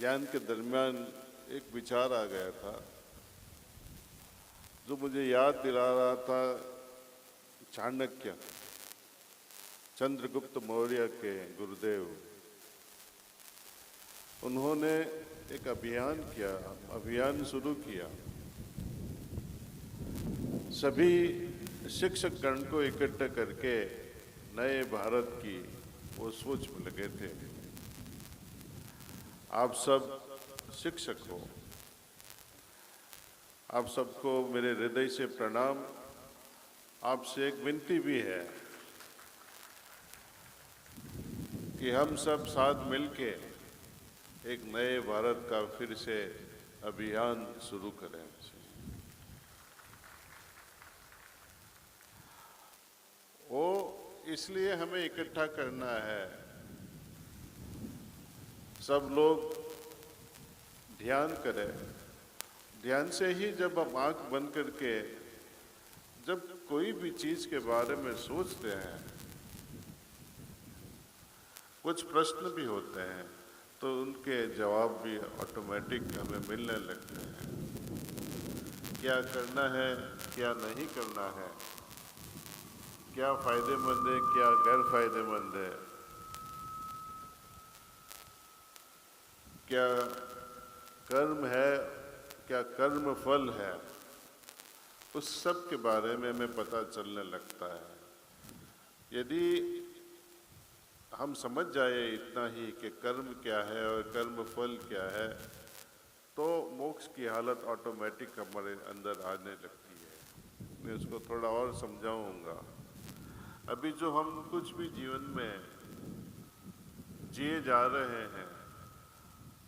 ध्यान के दरमियान एक विचार आ गया था जो मुझे याद दिला रहा था चाणक्य, चंद्रगुप्त मौर्य के गुरुदेव। उन्होंने एक अभियान शुरू किया। सभी शिक्षक गण को इकट्ठा करके नए भारत की वो सोच में लगे थे। आप सब शिक्षक हो, आप सबको मेरे हृदय से प्रणाम। आपसे एक विनती भी है कि हम सब साथ मिलके एक नए भारत का फिर से अभियान शुरू करें। वो इसलिए हमें इकट्ठा करना है। सब लोग ध्यान करें। ध्यान से ही जब हम आंख बंद करके जब कोई भी चीज के बारे में सोचते हैं, कुछ प्रश्न भी होते हैं, तो उनके जवाब भी ऑटोमेटिक हमें मिलने लगते हैं। क्या करना है, क्या नहीं करना है, क्या फायदेमंद है, क्या गैर फायदेमंद है, क्या कर्म है, क्या कर्म फल है, उस सब के बारे में हमें पता चलने लगता है। यदि हम समझ जाए इतना ही कि कर्म क्या है और कर्म फल क्या है, तो मोक्ष की हालत ऑटोमेटिक हमारे अंदर आने लगती है। मैं उसको थोड़ा और समझाऊंगा। अभी जो हम कुछ भी जीवन में जिए जा रहे हैं,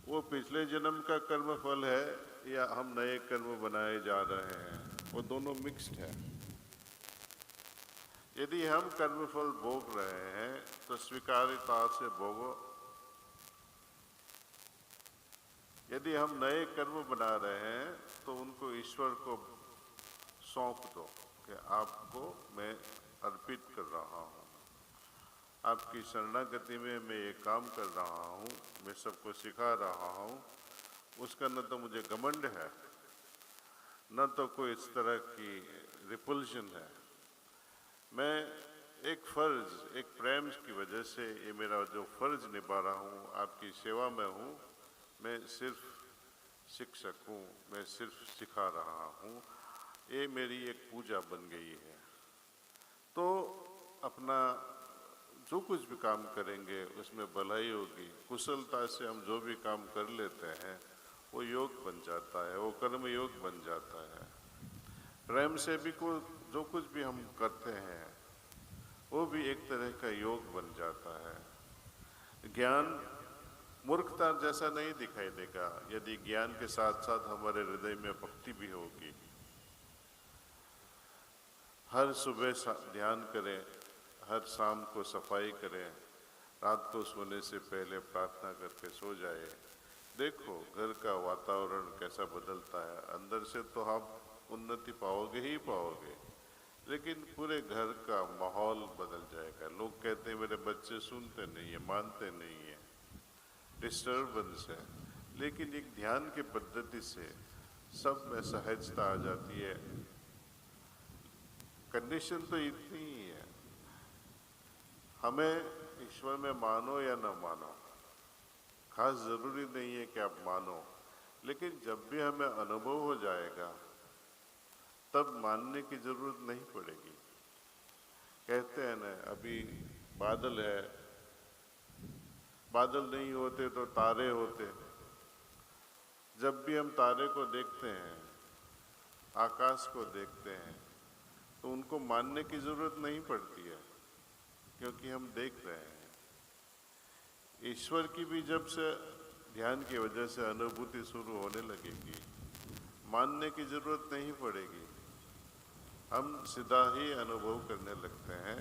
वो पिछले जन्म का कर्म फल है या हम नए कर्म बनाए जा रहे हैं, वो दोनों मिक्स्ड है। यदि हम कर्म फल भोग रहे हैं तो स्वीकार्यता से भोगो। यदि हम नए कर्म बना रहे हैं तो उनको ईश्वर को सौंप दो कि आपको मैं अर्पित कर रहा हूँ, आपकी शरणागति में मैं ये काम कर रहा हूँ, मैं सबको सिखा रहा हूँ। उसका न तो मुझे घमंड है, न तो कोई इस तरह की रिपल्शन है। मैं एक फर्ज, एक प्रेम की वजह से ये मेरा जो फर्ज निभा रहा हूँ, आपकी सेवा में हूँ। मैं सिर्फ शिक्षक हूँ, मैं सिर्फ सिखा रहा हूँ। ये मेरी एक पूजा बन गई है। तो अपना जो कुछ भी काम करेंगे उसमें भलाई होगी। कुशलता से हम जो भी काम कर लेते हैं वो योग बन जाता है, वो कर्म योग बन जाता है। प्रेम से भी जो कुछ भी हम करते हैं वो भी एक तरह का योग बन जाता है। ज्ञान मूर्खता जैसा नहीं दिखाई देगा यदि ज्ञान के साथ साथ हमारे हृदय में भक्ति भी होगी। हर सुबह ध्यान करें, हर शाम को सफाई करें, रात को सोने से पहले प्रार्थना करके सो जाए। देखो घर का वातावरण कैसा बदलता है। अंदर से तो आप उन्नति पाओगे ही पाओगे, लेकिन पूरे घर का माहौल बदल जाएगा। लोग कहते हैं मेरे बच्चे सुनते नहीं है, मानते नहीं है, डिस्टर्बेंस है। लेकिन एक ध्यान की पद्धति से सब में सहजता आ जाती है। कंडीशन तो इतनी ही है, हमें ईश्वर में मानो या न मानो, खास जरूरी नहीं है कि आप मानो, लेकिन जब भी हमें अनुभव हो जाएगा तब मानने की जरूरत नहीं पड़ेगी। कहते हैं ना, अभी बादल है, बादल नहीं होते तो तारे होते। जब भी हम तारे को देखते हैं, आकाश को देखते हैं, तो उनको मानने की जरूरत नहीं पड़ती है, क्योंकि हम देख रहे हैं। ईश्वर की भी जब से ध्यान की वजह से अनुभूति शुरू होने लगेगी, मानने की जरूरत नहीं पड़ेगी। हम सीधा ही अनुभव करने लगते हैं।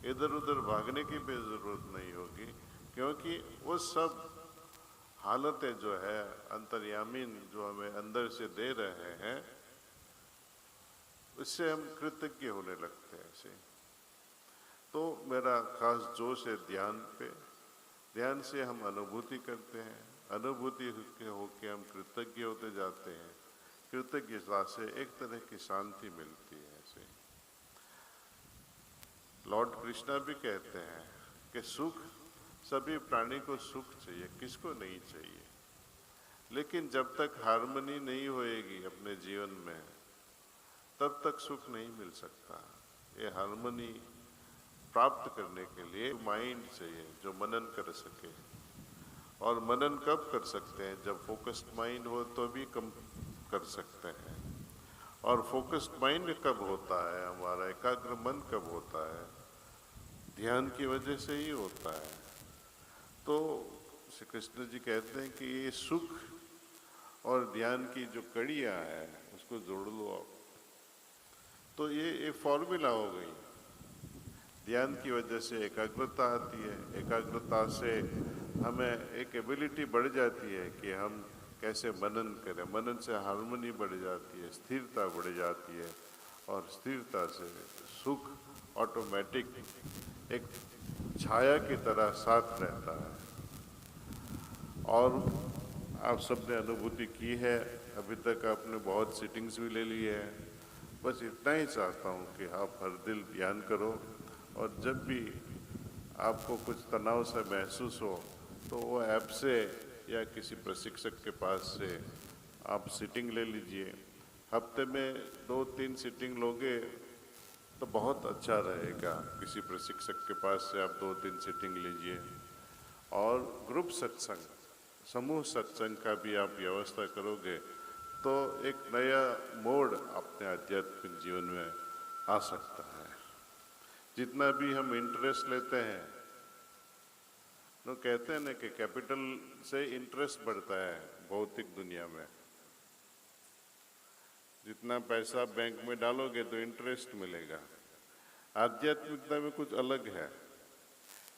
इधर उधर भागने की भी जरूरत नहीं होगी, क्योंकि वो सब हालतें जो है अंतर्यामीन जो हमें अंदर से दे रहे हैं, उससे हम कृतज्ञ होने लगते हैं। तो मेरा खास जोश है ध्यान पे। ध्यान से हम अनुभूति करते हैं, अनुभूति के होके हम कृतज्ञ होते जाते हैं, कृतज्ञता से एक तरह की शांति मिलती है। ऐसे लॉर्ड कृष्णा भी कहते हैं कि सुख, सभी प्राणी को सुख चाहिए, किसको नहीं चाहिए, लेकिन जब तक हार्मनी नहीं होएगी अपने जीवन में तब तक सुख नहीं मिल सकता। ये हार्मनी प्राप्त करने के लिए माइंड चाहिए जो मनन कर सके, और मनन कब कर सकते हैं? जब फोकस्ड माइंड हो तो भी कम कर सकते हैं। और फोकस्ड माइंड कब होता है? हमारा एकाग्र मन कब होता है? ध्यान की वजह से ही होता है। तो श्री कृष्ण जी कहते हैं कि ये सुख और ध्यान की जो कड़ियाँ है उसको जोड़ लो आप, तो ये फॉर्मूला हो गई। ध्यान की वजह से एकाग्रता आती है, एकाग्रता से हमें एक एबिलिटी बढ़ जाती है कि हम कैसे मनन करें, मनन से हार्मनी बढ़ जाती है, स्थिरता बढ़ जाती है, और स्थिरता से सुख ऑटोमेटिक एक छाया की तरह साथ रहता है। और आप सबने अनुभूति की है, अभी तक आपने बहुत सिटिंग्स भी ले ली है। बस इतना ही चाहता हूँ कि आप हर दिल ध्यान करो, और जब भी आपको कुछ तनाव से महसूस हो तो वो ऐप से या किसी प्रशिक्षक के पास से आप सिटिंग ले लीजिए। हफ्ते में 2-3 सिटिंग लोगे तो बहुत अच्छा रहेगा। किसी प्रशिक्षक के पास से आप 2-3 सिटिंग लीजिए। और ग्रुप सत्संग, समूह सत्संग का भी आप व्यवस्था करोगे तो एक नया मोड़ अपने आध्यात्मिक जीवन में आ सकता है। जितना भी हम इंटरेस्ट लेते हैं, लोग कहते हैं ना कि कैपिटल से इंटरेस्ट बढ़ता है भौतिक दुनिया में। जितना पैसा बैंक में डालोगे तो इंटरेस्ट मिलेगा। आध्यात्मिकता में कुछ अलग है,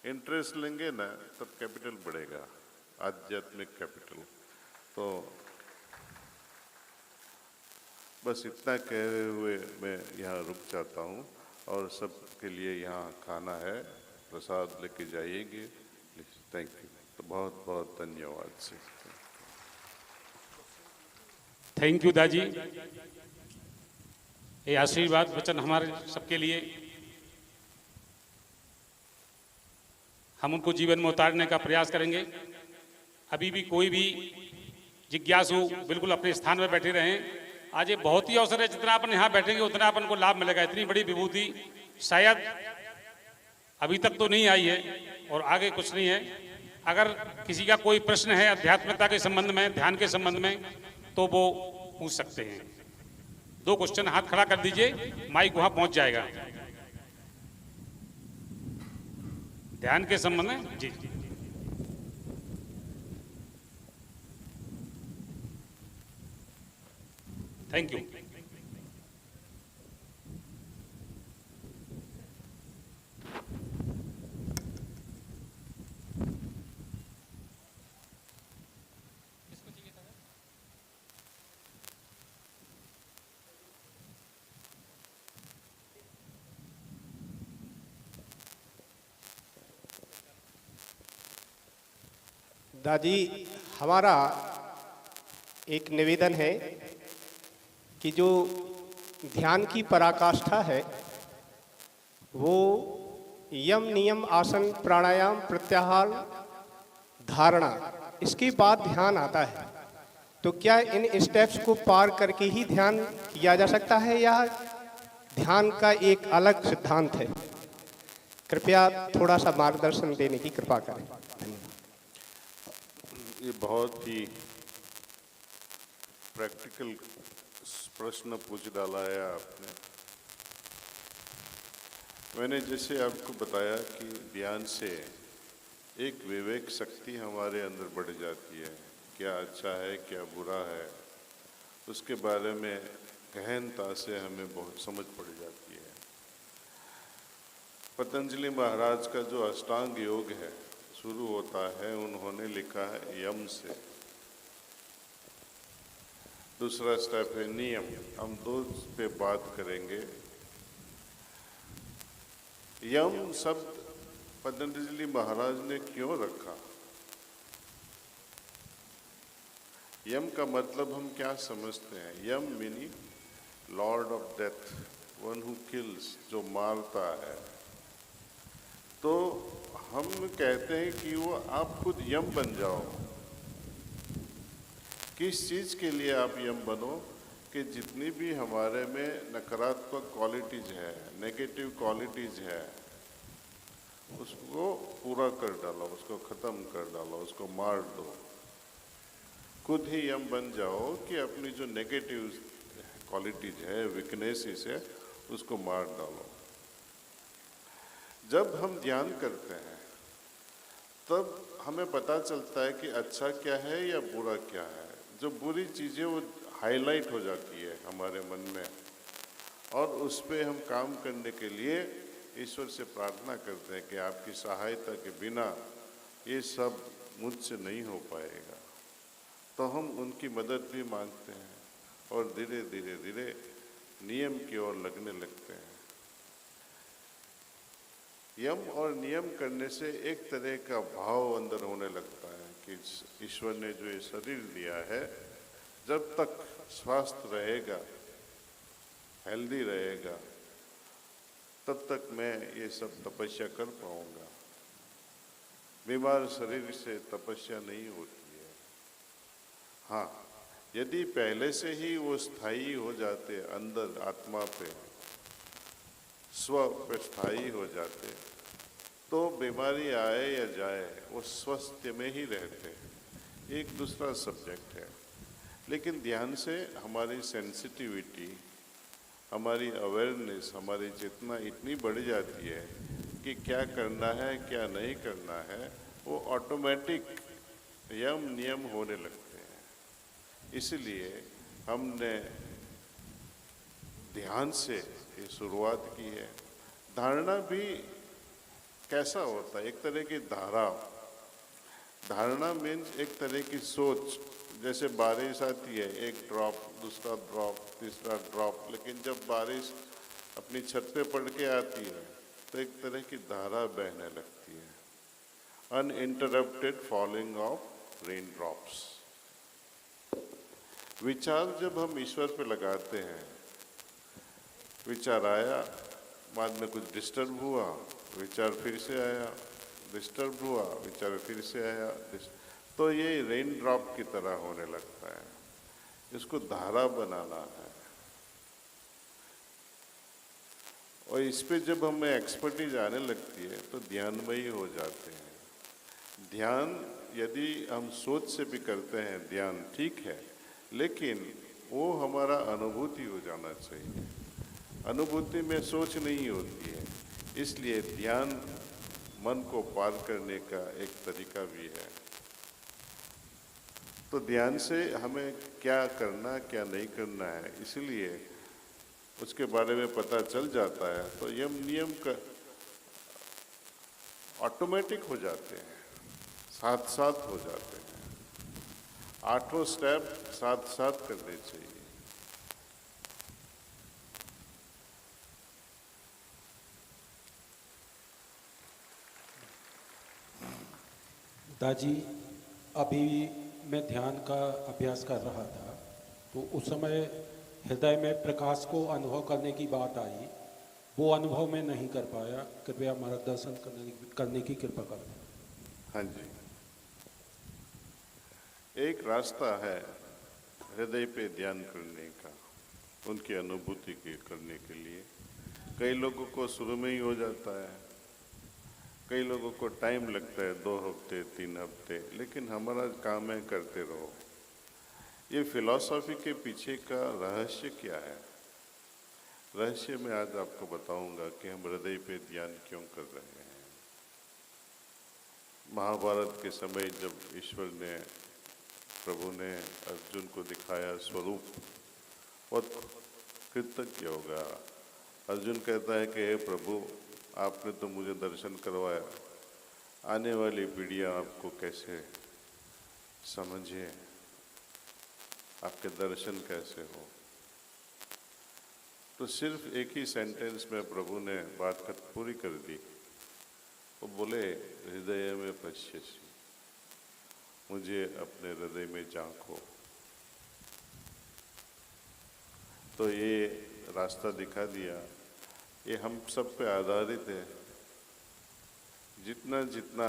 इंटरेस्ट लेंगे ना तब कैपिटल बढ़ेगा, आध्यात्मिक कैपिटल। तो बस इतना कहे हुए मैं यहाँ रुक जाता हूँ, और सबके लिए यहाँ खाना है, प्रसाद लेके जाइएगा। Thank you. तो बहुत बहुत धन्यवाद से। थैंक यू दाजी। ये आशीर्वाद वचन हमारे सबके लिए, हम उनको जीवन में उतारने का प्रयास करेंगे। अभी भी कोई भी जिज्ञासु बिल्कुल अपने स्थान पर बैठे रहें। आज ये बहुत ही अवसर है, जितना अपन यहाँ बैठेंगे उतना अपन को लाभ मिलेगा। इतनी बड़ी विभूति शायद अभी तक तो नहीं आई है और आगे कुछ नहीं है। अगर किसी का कोई प्रश्न है आध्यात्मिकता के संबंध में, ध्यान के संबंध में, तो वो पूछ सकते हैं। 2 क्वेश्चन हाथ खड़ा कर दीजिए, माइक वहां पहुंच जाएगा। ध्यान के संबंध में जी। Thank you. दादी, हमारा एक निवेदन है कि जो ध्यान की पराकाष्ठा है वो यम नियम आसन प्राणायाम प्रत्याहार धारणा, इसके बाद ध्यान आता है। तो क्या इन स्टेप्स को पार करके ही ध्यान किया जा सकता है या ध्यान का एक अलग सिद्धांत है? कृपया थोड़ा सा मार्गदर्शन देने की कृपा करें। ये बहुत ही प्रैक्टिकल प्रश्न पूछ डाला है आपने। मैंने जैसे आपको बताया कि ध्यान से एक विवेक शक्ति हमारे अंदर बढ़ जाती है, क्या अच्छा है क्या बुरा है उसके बारे में गहनता से हमें बहुत समझ पड़ जाती है। पतंजलि महाराज का जो अष्टांग योग है शुरू होता है, उन्होंने लिखा है यम से। दूसरा स्टेप है नियम। हम 2 पे बात करेंगे। यम शब्द पतंजलि महाराज ने क्यों रखा? यम का मतलब हम क्या समझते हैं? यम मीनी Lord of death, one who kills, जो मारता है। तो हम कहते हैं कि वो आप खुद यम बन जाओ। किस चीज़ के लिए आप यम बनो? कि जितनी भी हमारे में नकारात्मक क्वालिटीज है, नेगेटिव क्वालिटीज है, उसको पूरा कर डालो, उसको ख़त्म कर डालो, उसको मार दो। खुद ही यम बन जाओ कि अपनी जो नेगेटिव क्वालिटीज है, वीकनेसेस है, उसको मार डालो। जब हम ध्यान करते हैं तब हमें पता चलता है कि अच्छा क्या है या बुरा क्या है। जो बुरी चीज़ें वो हाईलाइट हो जाती है हमारे मन में, और उस पर हम काम करने के लिए ईश्वर से प्रार्थना करते हैं कि आपकी सहायता के बिना ये सब मुझसे नहीं हो पाएगा। तो हम उनकी मदद भी मांगते हैं और धीरे धीरे धीरे नियम की ओर लगने लगते हैं। यम और नियम करने से एक तरह का भाव अंदर होने लगता है कि ईश्वर ने जो ये शरीर दिया है, जब तक स्वस्थ रहेगा, हेल्दी रहेगा, तब तक मैं ये सब तपस्या कर पाऊंगा। बीमार शरीर से तपस्या नहीं होती है। हाँ, यदि पहले से ही वो स्थायी हो जाते, अंदर आत्मा पे, स्व पे स्थायी हो जाते, तो बीमारी आए या जाए वो स्वास्थ्य में ही रहते। एक दूसरा सब्जेक्ट है। लेकिन ध्यान से हमारी सेंसिटिविटी, हमारी अवेयरनेस, हमारी चेतना इतनी बढ़ जाती है कि क्या करना है क्या नहीं करना है वो ऑटोमेटिक यम नियम होने लगते हैं। इसलिए हमने ध्यान से ये शुरुआत की है। धारणा भी कैसा होता है? एक तरह की धारणा मीन्स एक तरह की सोच। जैसे बारिश आती है, एक ड्रॉप, दूसरा ड्रॉप, तीसरा ड्रॉप, लेकिन जब बारिश अपनी छत पे पड़ के आती है तो एक तरह की धारा बहने लगती है। Uninterrupted falling of rain drops. विचार जब हम ईश्वर पे लगाते हैं, विचार आया, बाद में कुछ डिस्टर्ब हुआ, विचार फिर से आया, डिस्टर्ब हुआ, विचार फिर से आया, तो ये रेन ड्रॉप की तरह होने लगता है। इसको धारा बनाना है। और इस पे जब हमें एक्सपर्टीज आने लगती है तो ध्यानमयी हो जाते हैं। ध्यान यदि हम सोच से भी करते हैं, ध्यान ठीक है, लेकिन वो हमारा अनुभूति हो जाना चाहिए। अनुभूति में सोच नहीं होती है, इसलिए ध्यान मन को पार करने का एक तरीका भी है। तो ध्यान से हमें क्या करना क्या नहीं करना है, इसलिए उसके बारे में पता चल जाता है। तो यम नियम का ऑटोमेटिक हो जाते हैं, साथ साथ हो जाते हैं। 8 स्टेप साथ साथ करने चाहिए। दादी, अभी मैं ध्यान का अभ्यास कर रहा था तो उस समय हृदय में प्रकाश को अनुभव करने की बात आई। वो अनुभव मैं नहीं कर पाया। कृपया मार्गदर्शन करने की कृपा करें। हाँ जी, एक रास्ता है हृदय पे ध्यान करने का, उनकी अनुभूति करने के लिए। कई लोगों को शुरू में ही हो जाता है, कई लोगों को टाइम लगता है, 2 हफ्ते 3 हफ्ते, लेकिन हमारा काम है करते रहो। ये फिलॉसफी के पीछे का रहस्य क्या है? रहस्य मैं आज आपको बताऊंगा कि हम हृदय पे ध्यान क्यों कर रहे हैं। महाभारत के समय जब ईश्वर ने, प्रभु ने अर्जुन को दिखाया स्वरूप, बहुत कृतज्ञ होगा। अर्जुन कहता है कि हे प्रभु, आपने तो मुझे दर्शन करवाया, आने वाली पीढ़ियाँ आपको कैसे समझे, आपके दर्शन कैसे हो। तो सिर्फ एक ही सेंटेंस में प्रभु ने बात पूरी कर दी। वो बोले हृदय में पश्यसि, मुझे अपने हृदय में झांको। तो ये रास्ता दिखा दिया, ये हम सब पे आधारित है। जितना जितना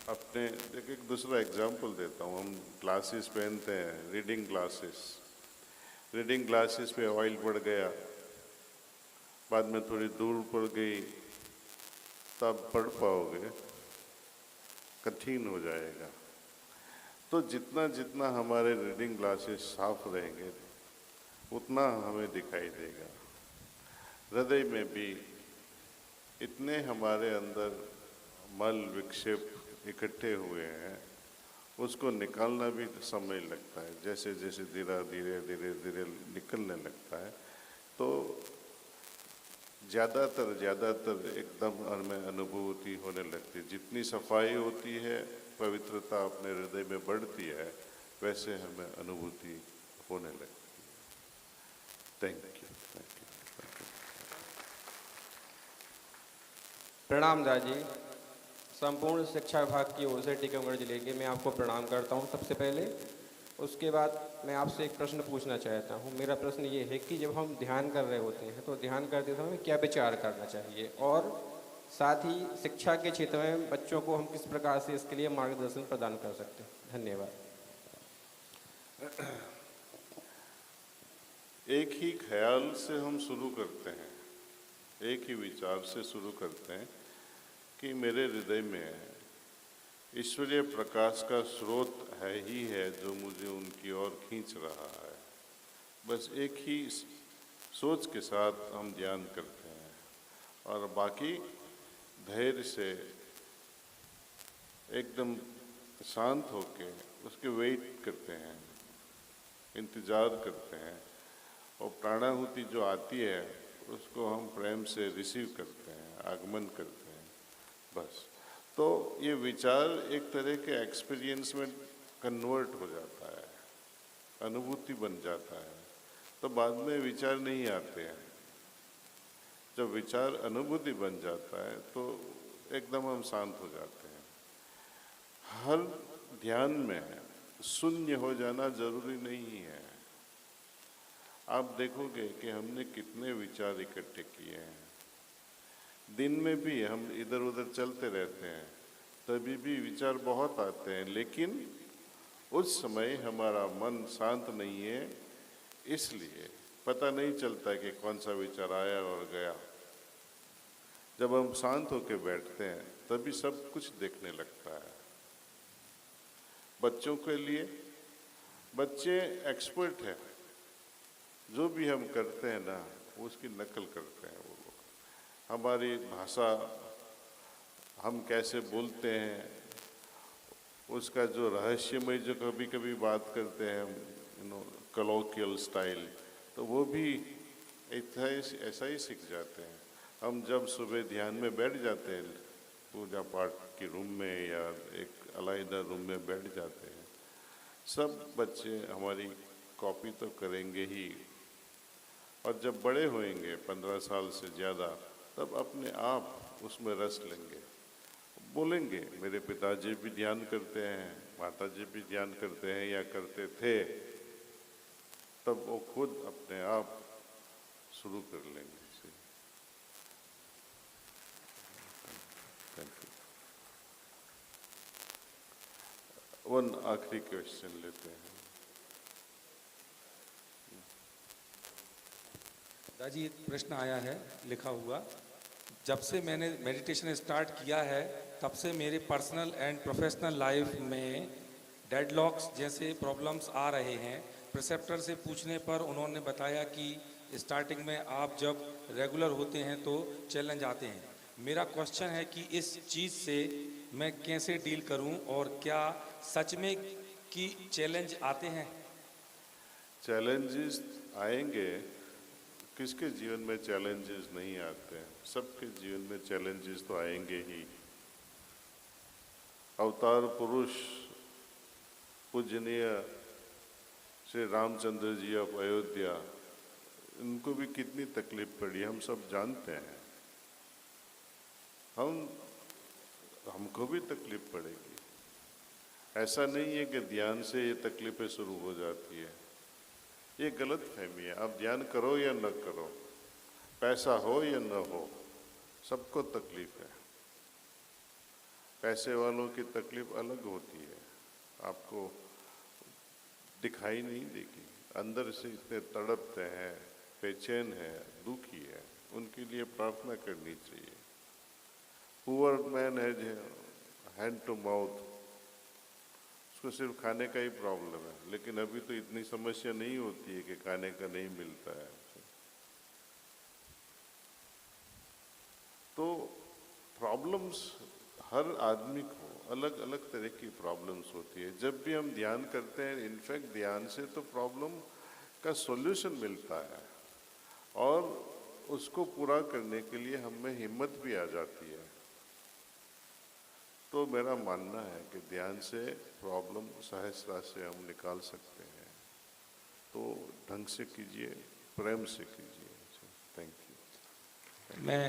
अपने एक दूसरा एग्जाम्पल देता हूँ, हम ग्लासेस पहनते हैं, रीडिंग ग्लासेस पे ऑयल पड़ गया, बाद में थोड़ी दूर पड़ गई, तब पढ़ पाओगे, कठिन हो जाएगा। तो जितना जितना हमारे रीडिंग ग्लासेस साफ रहेंगे उतना हमें दिखाई देगा। हृदय में भी इतने हमारे अंदर मल विक्षेप इकट्ठे हुए हैं, उसको निकालना भी समय लगता है। जैसे जैसे धीरे धीरे निकलने लगता है तो ज़्यादातर एकदम हमें अनुभूति होने लगती है। जितनी सफाई होती है, पवित्रता अपने हृदय में बढ़ती है, वैसे हमें अनुभूति होने लगती है। Thank you. प्रणाम दादी। संपूर्ण शिक्षा विभाग की ओर से टीकमगढ़ जिले के मैं आपको प्रणाम करता हूं सबसे पहले। उसके बाद मैं आपसे एक प्रश्न पूछना चाहता हूं। मेरा प्रश्न ये है कि जब हम ध्यान कर रहे होते हैं तो ध्यान करते समय क्या विचार करना चाहिए, और साथ ही शिक्षा के क्षेत्र में बच्चों को हम किस प्रकार से इसके लिए मार्गदर्शन प्रदान कर सकते हैं। धन्यवाद। एक ही ख्याल से हम शुरू करते हैं, एक ही विचार से शुरू करते हैं कि मेरे हृदय में ईश्वरीय प्रकाश का स्रोत है ही है जो मुझे उनकी ओर खींच रहा है। बस एक ही सोच के साथ हम ध्यान करते हैं और बाकी धैर्य से एकदम शांत होके उसके वेट करते हैं, इंतज़ार करते हैं, और प्राणाहुति जो आती है उसको हम प्रेम से रिसीव करते हैं, आगमन करते हैं। बस तो ये विचार एक तरह के एक्सपीरियंस में कन्वर्ट हो जाता है, अनुभूति बन जाता है, तो बाद में विचार नहीं आते हैं। जब विचार अनुभूति बन जाता है तो एकदम हम शांत हो जाते हैं। हर ध्यान में शून्य हो जाना जरूरी नहीं है। आप देखोगे कि हमने कितने विचार इकट्ठे किए हैं। दिन में भी हम इधर उधर चलते रहते हैं, तभी भी विचार बहुत आते हैं, लेकिन उस समय हमारा मन शांत नहीं है, इसलिए पता नहीं चलता कि कौन सा विचार आया और गया। जब हम शांत होकर बैठते हैं तभी सब कुछ देखने लगता है। बच्चों के लिए, बच्चे एक्सपर्ट हैं, जो भी हम करते हैं ना उसकी नकल करते हैं वो लोग। हमारी भाषा, हम कैसे बोलते हैं, उसका जो रहस्यमय जो कभी कभी बात करते हैं, कलोकियल स्टाइल, तो वो भी ऐसा ही सीख जाते हैं। हम जब सुबह ध्यान में बैठ जाते हैं, पूजा पाठ के रूम में या एक अलग रूम में बैठ जाते हैं, सब बच्चे हमारी कॉपी तो करेंगे ही, और जब बड़े होंगे 15 साल से ज़्यादा, तब अपने आप उसमें रस लेंगे, बोलेंगे मेरे पिताजी भी ध्यान करते हैं, माताजी भी ध्यान करते हैं या करते थे, तब वो खुद अपने आप शुरू कर लेंगे। वन आखिरी क्वेश्चन लेते हैं। दादी एक प्रश्न आया है लिखा हुआ। जब से मैंने मेडिटेशन स्टार्ट किया है तब से मेरे पर्सनल एंड प्रोफेशनल लाइफ में डेडलॉक्स जैसे प्रॉब्लम्स आ रहे हैं। प्रिसेप्टर से पूछने पर उन्होंने बताया कि स्टार्टिंग में आप जब रेगुलर होते हैं तो चैलेंज आते हैं। मेरा क्वेश्चन है कि इस चीज़ से मैं कैसे डील करूं, और क्या सच में कि चैलेंज आते हैं? चैलेंजेस आएंगे, किसके जीवन में चैलेंजेस नहीं आते हैं? सबके जीवन में चैलेंजेस तो आएंगे ही। अवतार पुरुष पूजनीय श्री रामचंद्र जी ऑफ अयोध्या, इनको भी कितनी तकलीफ पड़ी हम सब जानते हैं। हम तो हमको भी तकलीफ पड़ेगी। ऐसा नहीं है कि ध्यान से ये तकलीफें शुरू हो जाती है, ये गलत फहमी है। आप ध्यान करो या न करो, पैसा हो या न हो, सबको तकलीफ है। पैसे वालों की तकलीफ अलग होती है, आपको दिखाई नहीं देगी, अंदर से इतने तड़पते हैं, बेचैन है, दुखी है, उनके लिए प्रार्थना करनी चाहिए। पुअर मैन है जो हैंड टू माउथ, उसको सिर्फ खाने का ही प्रॉब्लम है, लेकिन अभी तो इतनी समस्या नहीं होती है कि खाने का नहीं मिलता है। तो प्रॉब्लम्स हर आदमी को अलग अलग तरह की प्रॉब्लम्स होती है। जब भी हम ध्यान करते हैं, इनफैक्ट ध्यान से तो प्रॉब्लम का सॉल्यूशन मिलता है और उसको पूरा करने के लिए हम में हिम्मत भी आ जाती है। तो मेरा मानना है कि ध्यान से प्रॉब्लम सहजता से हम निकाल सकते हैं। तो ढंग से कीजिए, प्रेम से कीजिए। Thank you. मैं